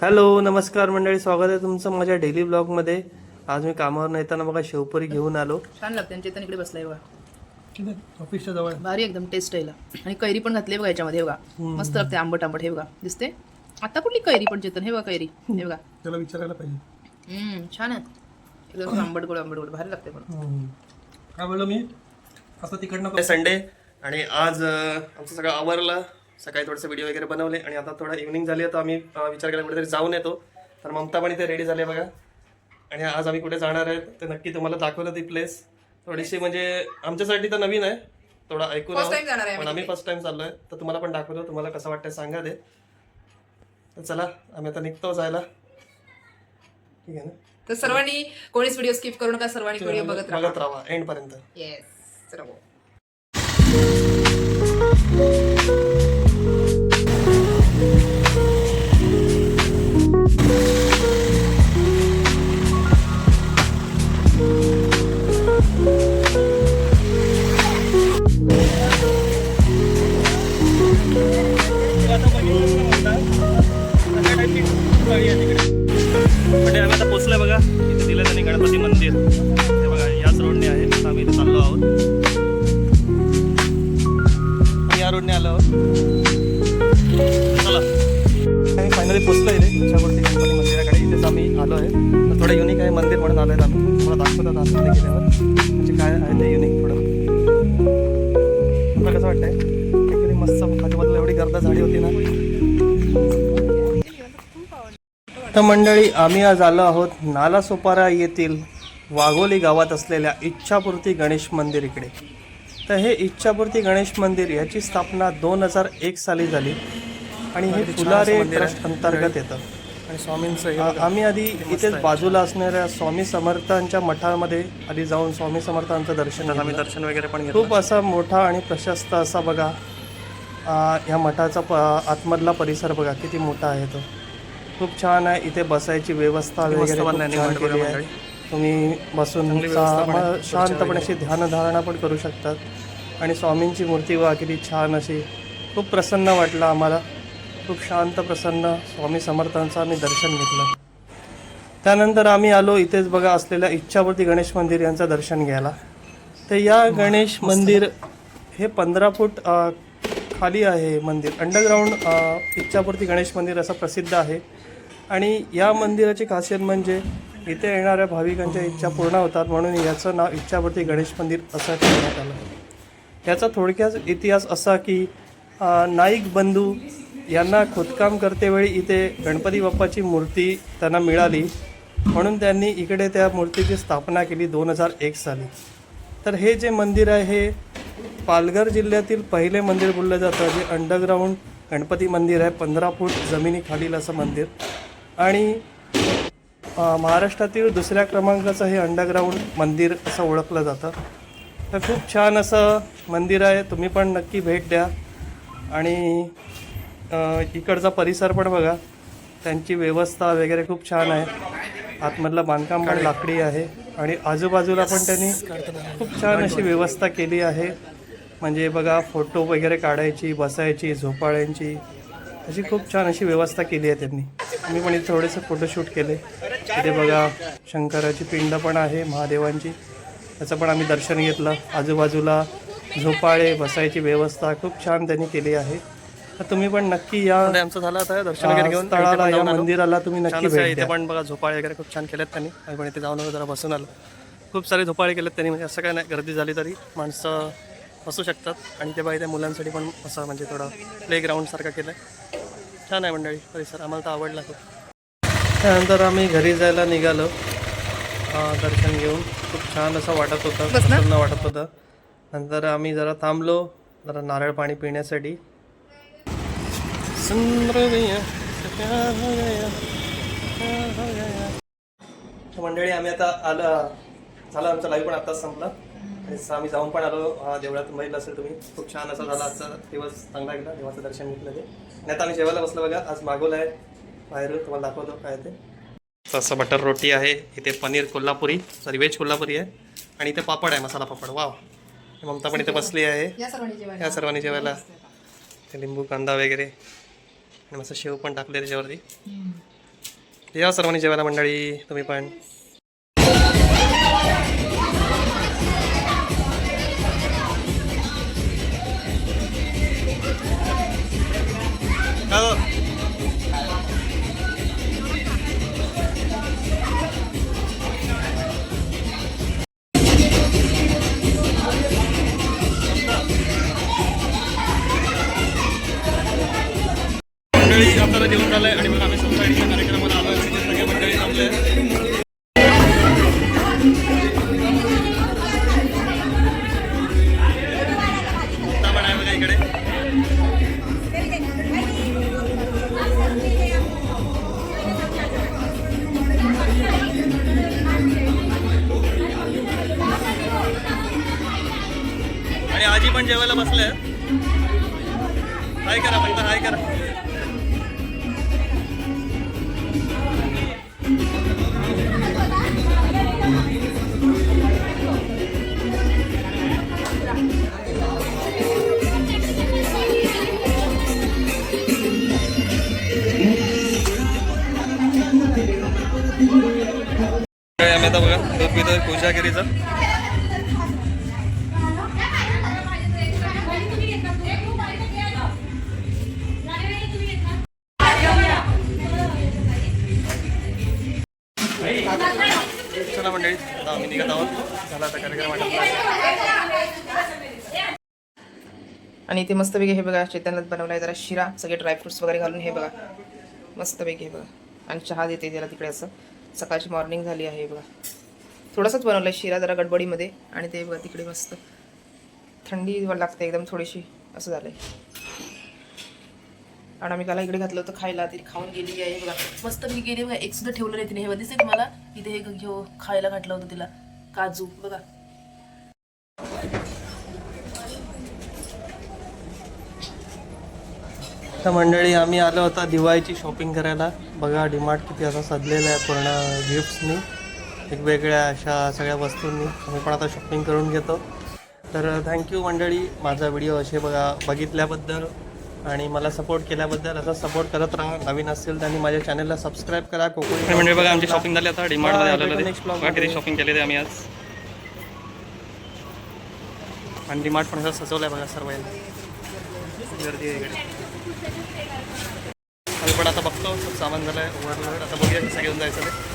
Hello नमस्कार मंडळी, स्वागत आहे तुमचं माझ्या डेली ब्लॉगमध्ये. आज मी कामावर येताना बघा शेवपुरी घेऊन आलो. छान लागते आणि चेतन इकडे बसलाय बघा, ऑफिसच्या जवळ भारी एकदम टेस्ट यायला. आणि कैरी पण घातली बघा याच्यामध्ये, हे बघा मस्त लागते, आंबट आंबट. हे बघा दिसते आता कुठली कैरी पण चेतन, हे बघा कैरी, हे बघा. त्याला विचारायला पाहिजे. छान आहे एकदम, आंबट गोड भारी लागते. पण काय बोललो मी आता तिकडनं संडे आणि आज आमचं सगळं आवरलं. सकाळी थोडेसे व्हिडिओ वगैरे बनवले आणि आता थोडा इव्हनिंग झाली, तर आम्ही विचार केला कुठेतरी जाऊन येतो. तर ममता पण इथे रेडी झाले बघा. आणि आज आम्ही कुठे जाणार आहेत ते नक्की तुम्हाला दाखवलं. ती प्लेस थोडीशी म्हणजे आमच्यासाठी तर नवीन आहे, थोडा ऐकून पण आम्ही फर्स्ट टाइम चाललोय, तर तुम्हाला पण दाखवतो. तुम्हाला कसं वाटतंय सांगा ते. तर चला आम्ही आता निघतो जायला, ठीक आहे ना. तर सर्वांनी कोणीच व्हिडिओ स्किप करू नका, सर्वांनी व्हिडिओ बघत राहा एंड पर्यंत. येस चला. म्हणजे आम्ही आता पोचलोय बघा. इथे दिलं त्यांनी गणपती मंदिर, हे बघा याच रोडने आहे. आता आम्ही इथे चाललो आहोत, या रोडने आलो आहोत. चला आम्ही फायनली पोचलो इथे इच्छापूर्ती गणपती मंदिराकडे. इथेच आम्ही आलो आहे. तर थोडं युनिक आहे मंदिर म्हणून आलो आहेत आम्ही. थोडं दाखवतात आतमध्ये गेल्यावर म्हणजे काय आहे ते युनिक. थोडं तुला कसं वाटतंय? ॲक्च्युली मस्त आजूबाजूला एवढी गर्दा झाडी होती ना. तर मंडळी आम्ही आज आलो आहोत नालासोपारा येथील वाघोली गावात असलेल्या इच्छापूर्ती गणेश मंदिर इकडे. तर हे इच्छापूर्ती गणेश मंदिर याची स्थापना 2001 साली झाली आणि हे फुलारे ट्रस्ट अंतर्गत येतं. आणि स्वामींचं आम्ही आधी इथेच बाजूला असणाऱ्या स्वामी समर्थांच्या मठामध्ये आधी जाऊन स्वामी समर्थांचं दर्शन वगैरे पण खूप असा मोठा आणि प्रशस्त असा बघा ह्या मठाचा आतमधला परिसर बघा किती मोठा आहे तो. खूप छान आहे. इथे बसायची व्यवस्था वगैरे खूप केली आहे. तुम्ही बसून शांतपणे अशी ध्यानधारणा पण करू शकतात. आणि स्वामींची मूर्ती वा किती छान अशी, खूप प्रसन्न वाटलं आम्हाला. खूप शांत प्रसन्न स्वामी समर्थांचं आम्ही दर्शन घेतलं. त्यानंतर आम्ही आलो इथेच बघा असलेल्या इच्छापूर्ती गणेश मंदिर यांचं दर्शन घ्यायला. तर या गणेश मंदिर हे 15 फूट खाली आहे मंदिर. अंडरग्राऊंड इच्छापूर्ती गणेश मंदिर असं प्रसिद्ध आहे. आणि या मंदिराची खासियत म्हणजे इथे येणाऱ्या भाविकांच्या इच्छा पूर्ण होतात, म्हणून याचं नाव इच्छापूर्ती गणेश मंदिर असं ठेवण्यात आलं. याचा थोडक्यात इतिहास असा की नाईक बंधू यांना खोदकाम करतेवेळी इथे गणपती बाप्पाची मूर्ती त्यांना मिळाली, म्हणून त्यांनी इकडे त्या मूर्तीची स्थापना केली 2001 साली. तर हे जे मंदिर आहे हे पालघर जिल्ह्यातील पहिले मंदिर बोललं जातं, जे अंडरग्राऊंड गणपती मंदिर आहे. 15 फूट जमिनीखालील असं मंदिर. आणि महाराष्ट्रातील दुसऱ्या क्रमांकाचं हे अंडरग्राऊंड मंदिर असं ओळखलं जातं. तर खूप छान असं मंदिर आहे, तुम्ही पण नक्की भेट द्या. आणि इकडचा परिसर पण बघा, त्यांची व्यवस्था वगैरे खूप छान आहे. आतमधलं बांधकाम पण लाकडी आहे आणि आजूबाजूला पण त्यांनी खूप छान अशी व्यवस्था केली आहे. म्हणजे बघा फोटो वगैरे काढायची, बसायची, झोपाळ्यांची अशी खूप छान अशी व्यवस्था केली आहे त्यांनी. मी पण इथे थोडेसे फोटोशूट केले. इथे बघा शंकराची पिंड पण आहे महादेवांची, त्याचं पण आम्ही दर्शन घेतलं. आजूबाजूला झोपाळे, बसायची व्यवस्था खूप छान त्यांनी केली आहे. तर तुम्ही पण नक्की या. आमचं झालं आता दर्शन वगैरे घेऊन स्थळाला, या मंदिराला तुम्ही नक्की भेट द्या. इथे पण बघा झोपाळे वगैरे खूप छान केलेत त्यांनी. आम्ही पण इथे जाऊन जरा बसून आलो. खूप सारे झोपाळे केलेत त्यांनी, म्हणजे असं काय नाही, गर्दी झाली तरी माणसं बसू शकतात. आणि ते बघा इथे मुलांसाठी पण असं म्हणजे थोडं प्लेग्राऊंडसारखं केलं आहे. छान आहे मंडळी परिसर, आम्हाला तर आवडला खूप. त्यानंतर आम्ही घरी जायला निघालो दर्शन घेऊन. खूप छान असं वाटत होतं, प्रसन्न वाटत होतं. नंतर आम्ही जरा थांबलो जरा नारळ पाणी पिण्यासाठी. मंडळी आम्ही आता झालं आमचा लाईव्ह पण आत्ताच संपला आणि आम्ही जाऊन पण आलो देवळात. बघितलं असेल तुम्ही, खूप छान असा झाला आजचा दिवस, चांगला गेला, देवाचं दर्शन घेतलं ते. आणि आता आम्ही जेवायला बसलो बघा. आज मागवलं आहे बाहेरून, तुम्हाला दाखवतो काय ते. असं बटर रोटी आहे, इथे पनीर कोल्हापुरी, सॉरी व्हेज कोल्हापुरी आहे, आणि इथे पापड आहे, मसाला पापड. वाव, ममता पण इथे बसली आहे. या सर्वांनी जेवायला लिंबू कांदा वगैरे आणि मस्त शेव पण टाकले त्याच्यावरती. या सर्वांनी जेवायला मंडळी, तुम्ही पण. मंडळी आपल्याला जेवण झालंय आणि मग आम्ही सोसायटीच्या कार्यक्रमाला आलोय. सगळे मंडळी थांबले. पण आहे बघा इकडे. आणि आजी पण जेवायला बसले. हाय करा फक्त, हाय करा. आम्ही आता बघा दूध पितो पूजागिरीचं. चला मंडळी, आता आम्ही निघत आहोत. झाला आता कार्यक्रम वाटप. आणि इथे मस्तपैकी हे बघा चैतन्यात बनवला आहे जरा शिरा, सगळे ड्रायफ्रुट्स वगैरे घालून हे बघा मस्तपैकी हे बघा. आणि चहा देते त्याला तिकडे. असं सकाळची मॉर्निंग झाली आहे बघा. थोडासाच बनवला आहे शिरा जरा गडबडीमध्ये. आणि ते बघा तिकडे मस्त थंडी लागते एकदम थोडीशी, असं झालं आहे. आणि आम्ही काला इकडे घातलं होतं खायला, ती खाऊन गेली आहे बघा. मस्त मी गेली बघा. एक सुद्धा ठेवलं नाही तिने. हे दिसते तुम्हाला इथे हे घेऊ खायला घातलं होतं तिला काजू बघा. तर मंडळी आम्ही आलो होता दिवाळीची शॉपिंग करायला. बघा डीमार्ट किती असं सजलेलं आहे पूर्ण गिफ्ट्सनी, वेगवेगळ्या अशा सगळ्या वस्तूंनी. आम्ही पण आता शॉपिंग करून घेतो. तर थँक्यू मंडळी माझा व्हिडिओ असे बघा बघितल्याबद्दल आणि मला सपोर्ट केल्याबद्दल. असं सपोर्ट करत राहा. नवीन असेल त्यांनी माझ्या चॅनलला सबस्क्राईब करा. कोकणी म्हणजे बघा आमची शॉपिंग झाली. आता डीमार्टमध्ये आलेलं आहे. किती शॉपिंग केली ते आम्ही आज. आणि डीमार्ट पण असं सजवलं आहे बघा सर्व. गर्दी आहे इकडे. आम्ही पण आता बघतो खूप सामान झालं आहे ओव्हरलोड. आता बघूया कसं घेऊन जायचं ते.